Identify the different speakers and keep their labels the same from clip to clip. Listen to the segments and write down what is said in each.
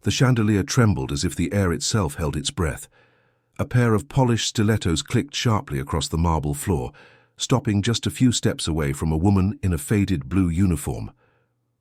Speaker 1: The chandelier trembled as if the air itself held its breath. A pair of polished stilettos clicked sharply across the marble floor, stopping just a few steps away from a woman in a faded blue uniform.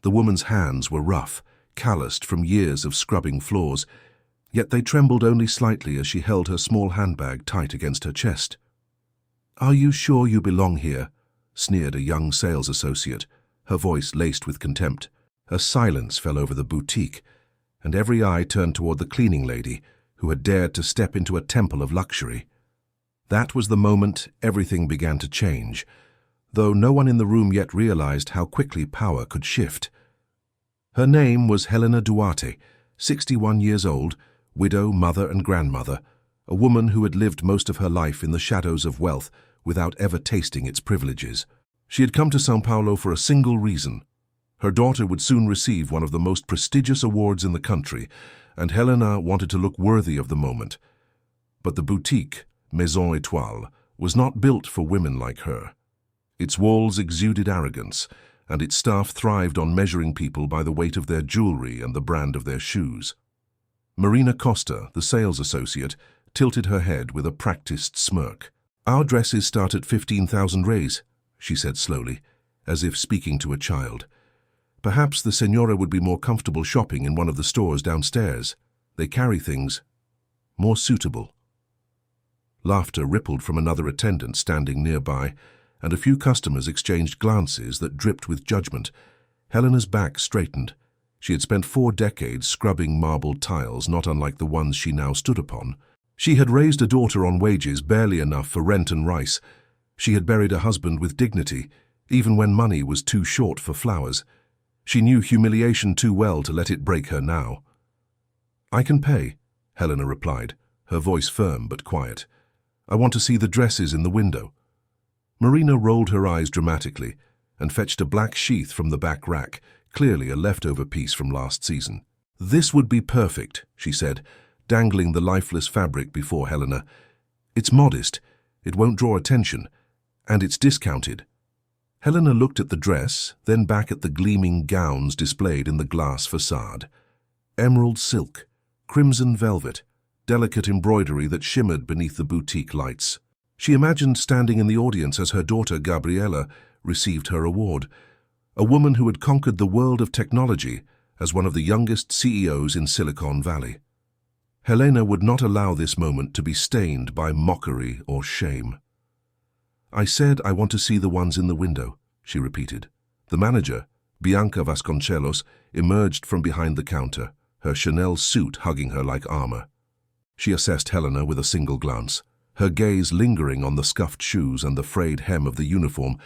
Speaker 1: The woman's hands were rough, calloused from years of scrubbing floors, yet they trembled only slightly as she held her small handbag tight against her chest. "Are you sure you belong here?" sneered a young sales associate, her voice laced with contempt. A silence fell over the boutique, and every eye turned toward the cleaning lady, who had dared to step into a temple of luxury. That was the moment everything began to change, though no one in the room yet realized how quickly power could shift. Her name was Elena Duarte, 61 years old, widow, mother and grandmother, a woman who had lived most of her life in the shadows of wealth without ever tasting its privileges. She had come to São Paulo for a single reason. Her daughter would soon receive one of the most prestigious awards in the country, and Helena wanted to look worthy of the moment. But the boutique, Maison Étoile, was not built for women like her. Its walls exuded arrogance, and its staff thrived on measuring people by the weight of their jewelry and the brand of their shoes. Marina Costa, the sales associate, tilted her head with a practiced smirk. "Our dresses start at 15,000 reis," she said slowly, as if speaking to a child. "Perhaps the senora would be more comfortable shopping in one of the stores downstairs. They carry things more suitable." Laughter rippled from another attendant standing nearby, and a few customers exchanged glances that dripped with judgment. Helena's back straightened. She had spent 4 decades scrubbing marble tiles, not unlike the ones she now stood upon. She had raised a daughter on wages barely enough for rent and rice. She had buried a husband with dignity, even when money was too short for flowers. She knew humiliation too well to let it break her now. "I can pay," Helena replied, her voice firm but quiet. "I want to see the dresses in the window." Marina rolled her eyes dramatically and fetched a black sheath from the back rack, clearly a leftover piece from last season. "This would be perfect," she said, dangling the lifeless fabric before Helena. "It's modest, it won't draw attention, and it's discounted." Helena looked at the dress, then back at the gleaming gowns displayed in the glass facade. Emerald silk, crimson velvet, delicate embroidery that shimmered beneath the boutique lights. She imagined standing in the audience as her daughter Gabriela received her award, a woman who had conquered the world of technology as one of the youngest CEOs in Silicon Valley. Helena would not allow this moment to be stained by mockery or shame. "I said I want to see the ones in the window," she repeated. The manager, Bianca Vasconcelos, emerged from behind the counter, her Chanel suit hugging her like armor. She assessed Helena with a single glance, her gaze lingering on the scuffed shoes and the frayed hem of the uniform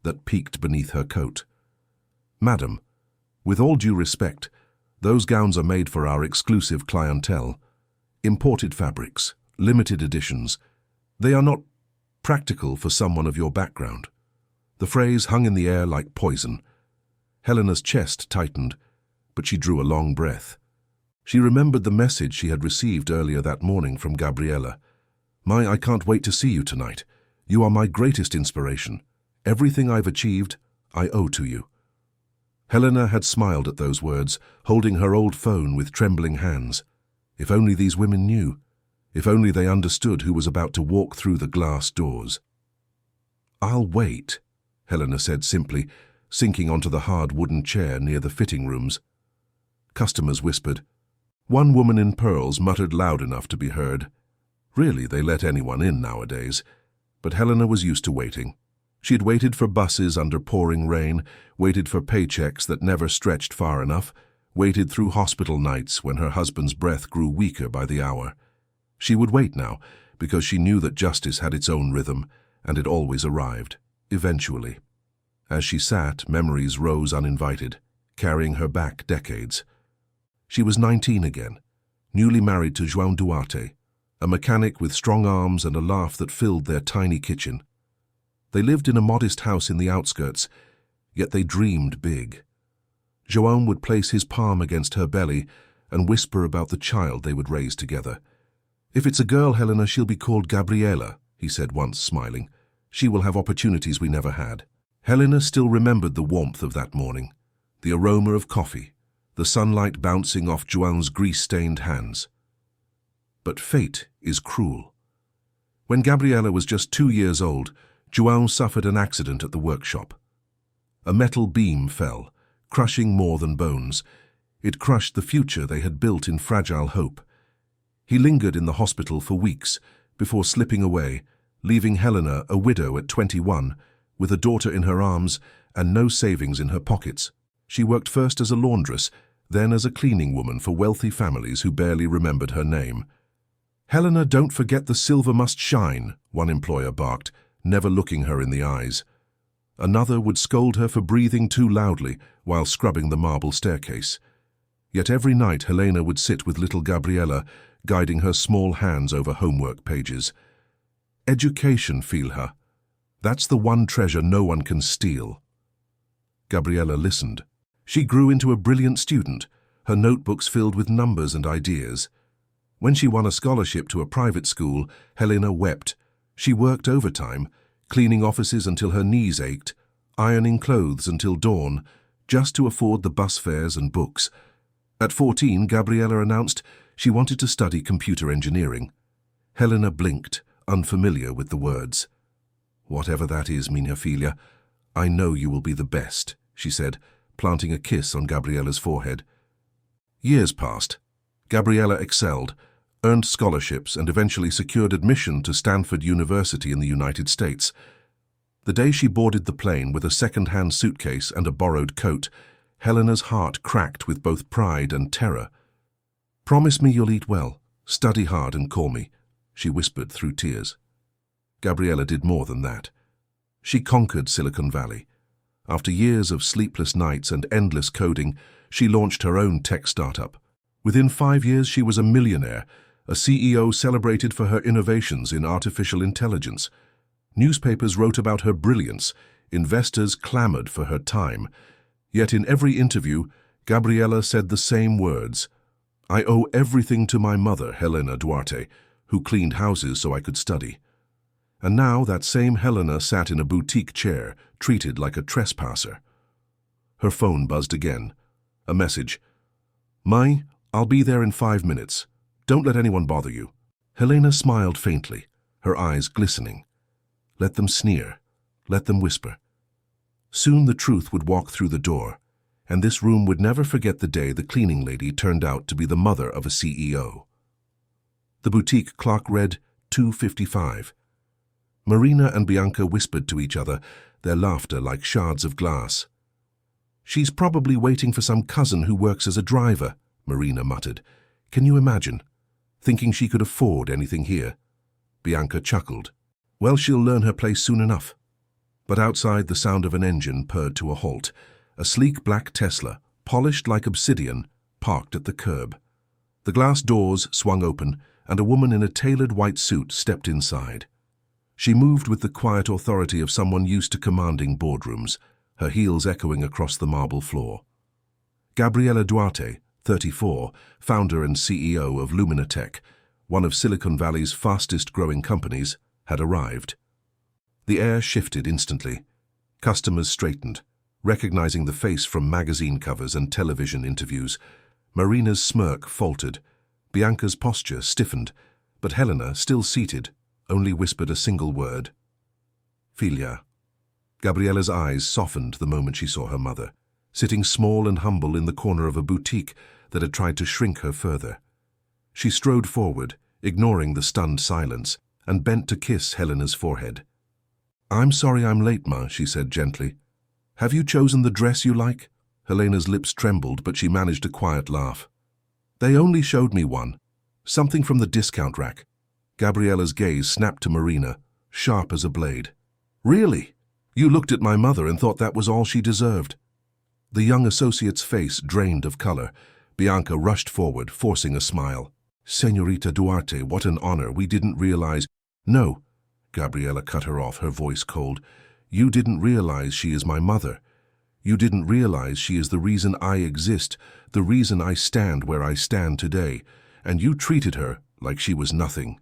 Speaker 1: that peeked beneath her coat. "Madam, with all due respect, those gowns are made for our exclusive clientele. Imported fabrics, limited editions. They are not practical for someone of your background." The phrase hung in the air like poison. Helena's chest tightened, but she drew a long breath. She remembered the message she had received earlier that morning from Gabriela. I can't wait to see you tonight. You are my greatest inspiration. Everything I've achieved, I owe to you." Helena had smiled at those words, holding her old phone with trembling hands. If only these women knew. If only they understood who was about to walk through the glass doors. "I'll wait," Helena said simply, sinking onto the hard wooden chair near the fitting rooms. Customers whispered. One woman in pearls muttered loud enough to be heard. Really, they let anyone in nowadays. But Helena was used to waiting. She had waited for buses under pouring rain, waited for paychecks that never stretched far enough, waited through hospital nights when her husband's breath grew weaker by the hour. She would wait now, because she knew that justice had its own rhythm, and it always arrived, eventually. As she sat, memories rose uninvited, carrying her back decades. She was 19 again, newly married to João Duarte, a mechanic with strong arms and a laugh that filled their tiny kitchen. They lived in a modest house in the outskirts, yet they dreamed big. João would place his palm against her belly and whisper about the child they would raise together. "If it's a girl, Helena, she'll be called Gabriela," he said once, smiling. "She will have opportunities we never had." Helena still remembered the warmth of that morning, the aroma of coffee, the sunlight bouncing off João's grease-stained hands. But fate is cruel. When Gabriela was just 2 years old, João suffered an accident at the workshop. A metal beam fell, crushing more than bones. It crushed the future they had built in fragile hope. He lingered in the hospital for weeks before slipping away, leaving Helena a widow at 21, with a daughter in her arms and no savings in her pockets. She worked first as a laundress, then as a cleaning woman for wealthy families who barely remembered her name. "Helena, don't forget the silver must shine," one employer barked, never looking her in the eyes. Another would scold her for breathing too loudly while scrubbing the marble staircase. Yet every night Helena would sit with little Gabriela, guiding her small hands over homework pages. Education, feel her. That's the one treasure no one can steal. Gabriela listened. She grew into a brilliant student, her notebooks filled with numbers and ideas. When she won a scholarship to a private school, Helena wept. She worked overtime, cleaning offices until her knees ached, ironing clothes until dawn, just to afford the bus fares and books. At 14, Gabriela announced she wanted to study computer engineering. Helena blinked, unfamiliar with the words. "Whatever that is, minha filha, I know you will be the best," she said, planting a kiss on Gabriela's forehead. Years passed. Gabriela excelled, earned scholarships, and eventually secured admission to Stanford University in the United States. The day she boarded the plane with a second-hand suitcase and a borrowed coat, Helena's heart cracked with both pride and terror. "Promise me you'll eat well, study hard and call me," she whispered through tears. Gabriela did more than that. She conquered Silicon Valley. After years of sleepless nights and endless coding, she launched her own tech startup. Within 5 years, she was a millionaire, a CEO celebrated for her innovations in artificial intelligence. Newspapers wrote about her brilliance, investors clamored for her time. Yet in every interview, Gabriela said the same words. "I owe everything to my mother, Helena Duarte, who cleaned houses so I could study." And now that same Helena sat in a boutique chair, treated like a trespasser. Her phone buzzed again. A message. "Mãe, I'll be there in 5 minutes. Don't let anyone bother you." Helena smiled faintly, her eyes glistening. Let them sneer. Let them whisper. Soon the truth would walk through the door, and this room would never forget the day the cleaning lady turned out to be the mother of a CEO. The boutique clock read 2:55. Marina and Bianca whispered to each other, their laughter like shards of glass. "She's probably waiting for some cousin who works as a driver," Marina muttered. "Can you imagine? Thinking she could afford anything here." Bianca chuckled. "Well, she'll learn her place soon enough." But outside, the sound of an engine purred to a halt. A sleek black Tesla, polished like obsidian, parked at the curb. The glass doors swung open, and a woman in a tailored white suit stepped inside. She moved with the quiet authority of someone used to commanding boardrooms, her heels echoing across the marble floor. Gabriela Duarte, 34, founder and CEO of Luminatech, one of Silicon Valley's fastest-growing companies, had arrived. The air shifted instantly. Customers straightened, recognizing the face from magazine covers and television interviews. Marina's smirk faltered. Bianca's posture stiffened, but Helena, still seated, only whispered a single word. "Filha." Gabriela's eyes softened the moment she saw her mother, sitting small and humble in the corner of a boutique that had tried to shrink her further. She strode forward, ignoring the stunned silence, and bent to kiss Helena's forehead. "I'm sorry I'm late, Ma," she said gently. "Have you chosen the dress you like?" Helena's lips trembled, but she managed a quiet laugh. "They only showed me one. Something from the discount rack." Gabriela's gaze snapped to Marina, sharp as a blade. "Really? You looked at my mother and thought that was all she deserved?" The young associate's face drained of color. Bianca rushed forward, forcing a smile. "Señorita Duarte, what an honor. We didn't realize—" "No," Gabriela cut her off, her voice cold. "You didn't realize she is my mother. You didn't realize she is the reason I exist, the reason I stand where I stand today, and you treated her like she was nothing."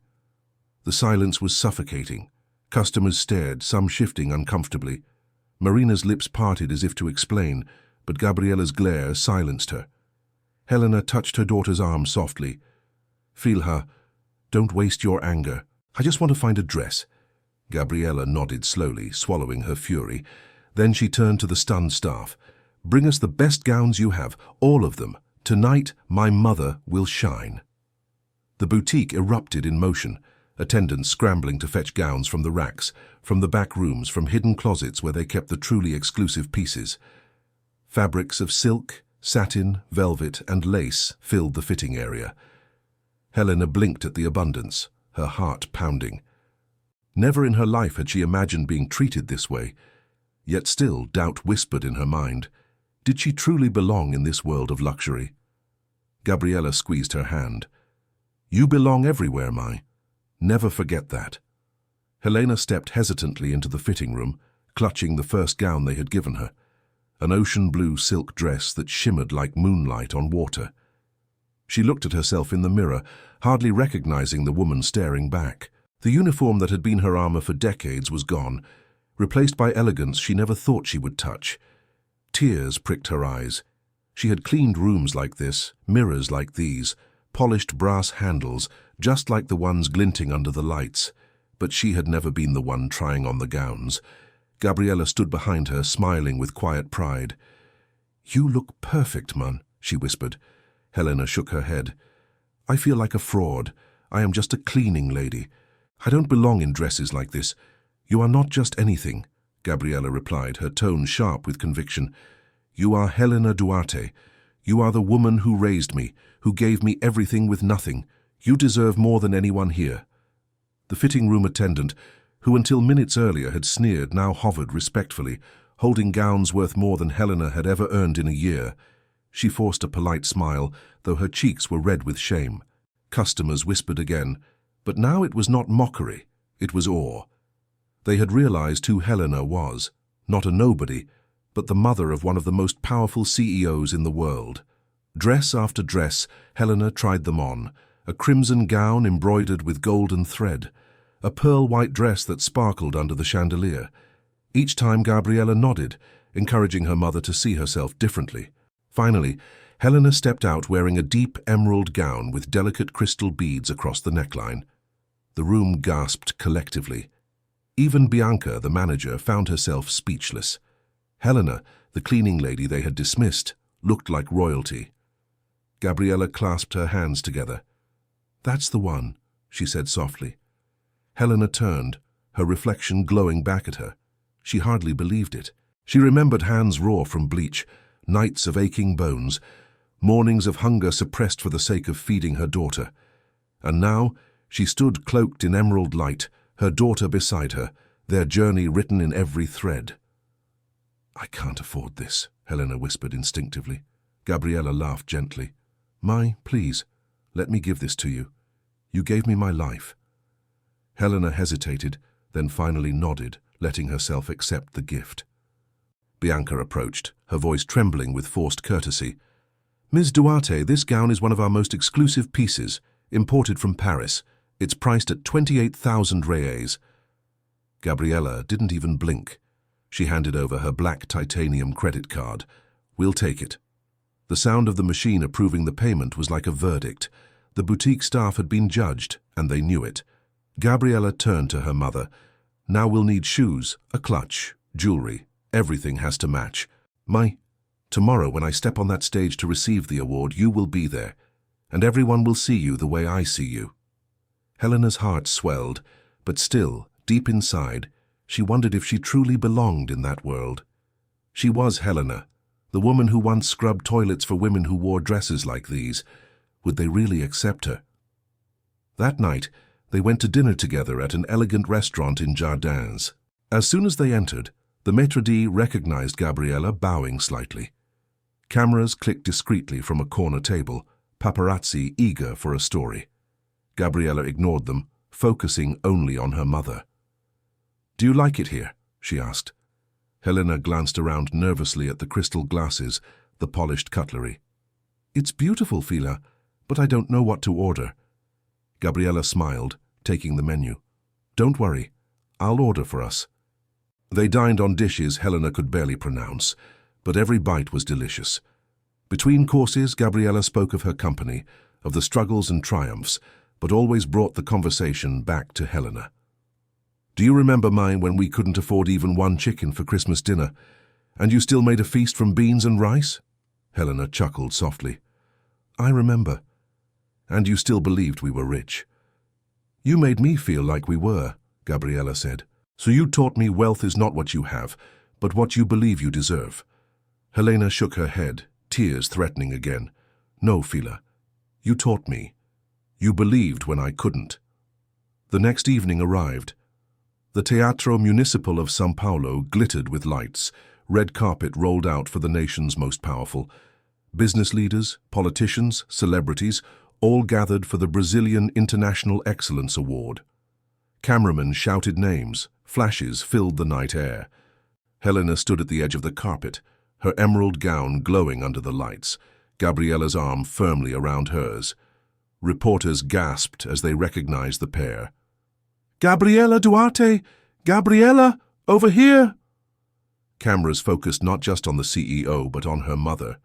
Speaker 1: The silence was suffocating. Customers stared, some shifting uncomfortably. Marina's lips parted as if to explain, but Gabriela's glare silenced her. Helena touched her daughter's arm softly. "Feel her. Don't waste your anger. I just want to find a dress." Gabriella nodded slowly, swallowing her fury. Then she turned to the stunned staff. "Bring us the best gowns you have, all of them. Tonight, my mother will shine." The boutique erupted in motion, attendants scrambling to fetch gowns from the racks, from the back rooms, from hidden closets where they kept the truly exclusive pieces. Fabrics of silk, satin, velvet, and lace filled the fitting area. Helena blinked at the abundance, her heart pounding. Never in her life had she imagined being treated this way, yet still doubt whispered in her mind. Did she truly belong in this world of luxury? Gabriella squeezed her hand. "You belong everywhere, Mai. Never forget that." Helena stepped hesitantly into the fitting room, clutching the first gown they had given her, an ocean blue silk dress that shimmered like moonlight on water. She looked at herself in the mirror, hardly recognizing the woman staring back. The uniform that had been her armor for decades was gone, replaced by elegance she never thought she would touch. Tears pricked her eyes. She had cleaned rooms like this, mirrors like these, polished brass handles, just like the ones glinting under the lights. But she had never been the one trying on the gowns. Gabriella stood behind her, smiling with quiet pride. "You look perfect, Mun," she whispered. Helena shook her head. "I feel like a fraud. I am just a cleaning lady. I don't belong in dresses like this. You are not just anything," Gabriella replied, her tone sharp with conviction. "You are Helena Duarte. You are the woman who raised me, who gave me everything with nothing. You deserve more than anyone here." The fitting room attendant, who until minutes earlier had sneered, now hovered respectfully, holding gowns worth more than Helena had ever earned in a year. She forced a polite smile, though her cheeks were red with shame. Customers whispered again, but now it was not mockery, it was awe. They had realized who Helena was, not a nobody, but the mother of one of the most powerful CEOs in the world. Dress after dress, Helena tried them on, a crimson gown embroidered with golden thread, a pearl-white dress that sparkled under the chandelier. Each time Gabriella nodded, encouraging her mother to see herself differently. Finally, Helena stepped out wearing a deep emerald gown with delicate crystal beads across the neckline. The room gasped collectively. Even Bianca, the manager, found herself speechless. Helena, the cleaning lady they had dismissed, looked like royalty. Gabriella clasped her hands together. "That's the one," she said softly. Helena turned, her reflection glowing back at her. She hardly believed it. She remembered hands raw from bleach, nights of aching bones, mornings of hunger suppressed for the sake of feeding her daughter. And now she stood cloaked in emerald light, her daughter beside her, their journey written in every thread. "I can't afford this," Helena whispered instinctively. Gabriella laughed gently. "Mai, please, let me give this to you. You gave me my life." Helena hesitated, then finally nodded, letting herself accept the gift. Bianca approached, her voice trembling with forced courtesy. "Ms. Duarte, this gown is one of our most exclusive pieces, imported from Paris. It's priced at 28,000 reais." Gabriella didn't even blink. She handed over her black titanium credit card. "We'll take it." The sound of the machine approving the payment was like a verdict. The boutique staff had been judged, and they knew it. Gabriella turned to her mother. "Now we'll need shoes, a clutch, jewelry. Everything has to match. Mai, tomorrow when I step on that stage to receive the award, you will be there, and everyone will see you the way I see you." Helena's heart swelled, but still, deep inside, she wondered if she truly belonged in that world. She was Helena, the woman who once scrubbed toilets for women who wore dresses like these. Would they really accept her? That night, they went to dinner together at an elegant restaurant in Jardins. As soon as they entered, the maître d' recognized Gabriella, bowing slightly. Cameras clicked discreetly from a corner table, paparazzi eager for a story. Gabriella ignored them, focusing only on her mother. "Do you like it here?" she asked. Helena glanced around nervously at the crystal glasses, the polished cutlery. "It's beautiful, Fila, but I don't know what to order." Gabriella smiled, taking the menu. "Don't worry, I'll order for us." They dined on dishes Helena could barely pronounce, but every bite was delicious. Between courses, Gabriella spoke of her company, of the struggles and triumphs, but always brought the conversation back to Helena. "Do you remember mine when we couldn't afford even one chicken for Christmas dinner, and you still made a feast from beans and rice?" Helena chuckled softly. "I remember. And you still believed we were rich." "You made me feel like we were," Gabriella said. "So you taught me wealth is not what you have, but what you believe you deserve." Helena shook her head, tears threatening again. "No, Fila. You taught me. You believed when I couldn't." The next evening arrived. The Teatro Municipal of São Paulo glittered with lights. Red carpet rolled out for the nation's most powerful. Business leaders, politicians, celebrities, all gathered for the Brazilian International Excellence Award. Cameramen shouted names. Flashes filled the night air. Helena stood at the edge of the carpet, her emerald gown glowing under the lights, Gabriella's arm firmly around hers. Reporters gasped as they recognized the pair. "Gabriella Duarte! Gabriella! Over here!" Cameras focused not just on the CEO, but on her mother.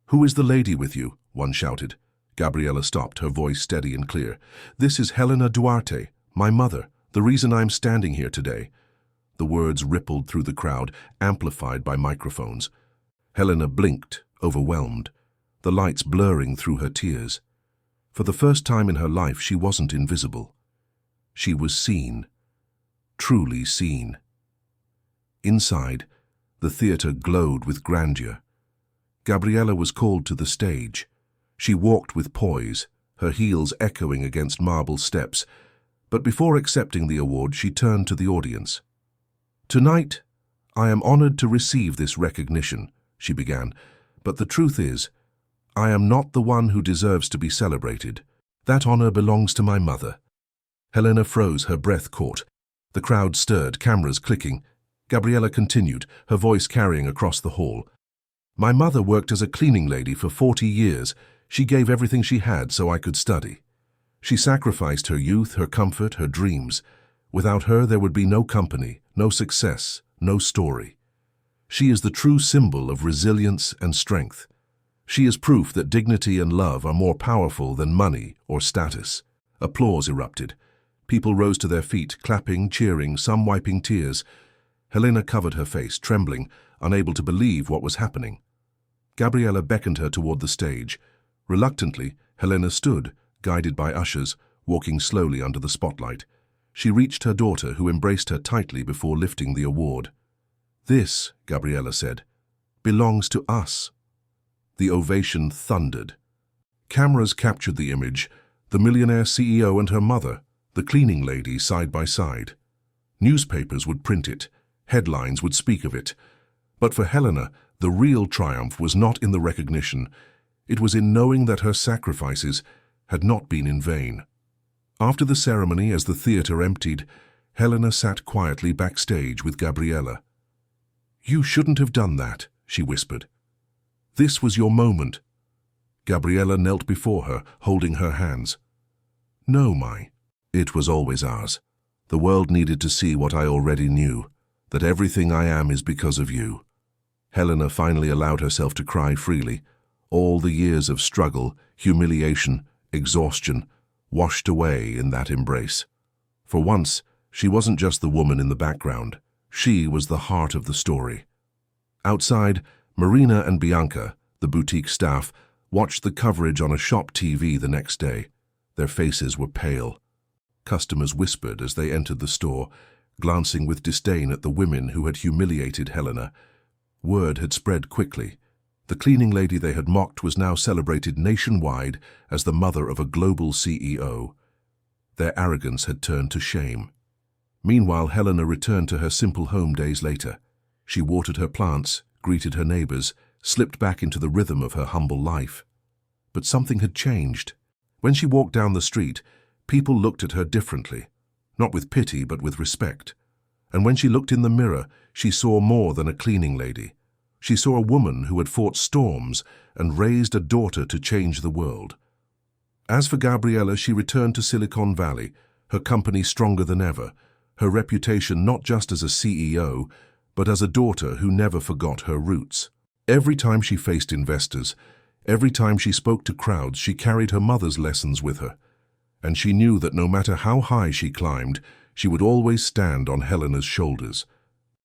Speaker 1: "Who is the lady with you?" one shouted. Gabriella stopped, her voice steady and clear. "This is Helena Duarte, my mother, the reason I'm standing here today." The words rippled through the crowd, amplified by microphones. Helena blinked, overwhelmed, the lights blurring through her tears. For the first time in her life, she wasn't invisible. She was seen, truly seen. Inside, the theater glowed with grandeur. Gabriella was called to the stage. She walked with poise, her heels echoing against marble steps, but before accepting the award, she turned to the audience. "Tonight, I am honored to receive this recognition," she began, "but the truth is, I am not the one who deserves to be celebrated. That honor belongs to my mother." Helena froze, her breath caught. The crowd stirred, cameras clicking. Gabriella continued, her voice carrying across the hall. "My mother worked as a cleaning lady for 40 years. She gave everything she had so I could study. She sacrificed her youth, her comfort, her dreams. Without her, there would be no company, no success, no story. She is the true symbol of resilience and strength. She is proof that dignity and love are more powerful than money or status." Applause erupted. People rose to their feet, clapping, cheering, some wiping tears. Helena covered her face, trembling, unable to believe what was happening. Gabriella beckoned her toward the stage. Reluctantly, Helena stood, guided by ushers, walking slowly under the spotlight. She reached her daughter, who embraced her tightly before lifting the award. "This," Gabriella said, "belongs to us." The ovation thundered. Cameras captured the image, the millionaire CEO and her mother, the cleaning lady side by side. Newspapers would print it, headlines would speak of it. But for Helena, the real triumph was not in the recognition. It was in knowing that her sacrifices had not been in vain. After the ceremony, as the theater emptied, Helena sat quietly backstage with Gabriella. "You shouldn't have done that," she whispered. "This was your moment." Gabriella knelt before her, holding her hands. "No, it was always ours. The world needed to see what I already knew, that everything I am is because of you." Helena finally allowed herself to cry freely. All the years of struggle, humiliation, exhaustion, washed away in that embrace. For once, she wasn't just the woman in the background. She was the heart of the story. Outside, Marina and Bianca, the boutique staff, watched the coverage on a shop TV the next day. Their faces were pale. Customers whispered as they entered the store, glancing with disdain at the women who had humiliated Helena. Word had spread quickly. The cleaning lady they had mocked was now celebrated nationwide as the mother of a global CEO. Their arrogance had turned to shame. Meanwhile, Helena returned to her simple home days later. She watered her plants, greeted her neighbors, slipped back into the rhythm of her humble life. But something had changed. When she walked down the street, people looked at her differently, not with pity but with respect. And when she looked in the mirror, she saw more than a cleaning lady. She saw a woman who had fought storms and raised a daughter to change the world. As for Gabriella, she returned to Silicon Valley, her company stronger than ever, her reputation not just as a CEO, but as a daughter who never forgot her roots. Every time she faced investors, every time she spoke to crowds, she carried her mother's lessons with her. And she knew that no matter how high she climbed, she would always stand on Helena's shoulders.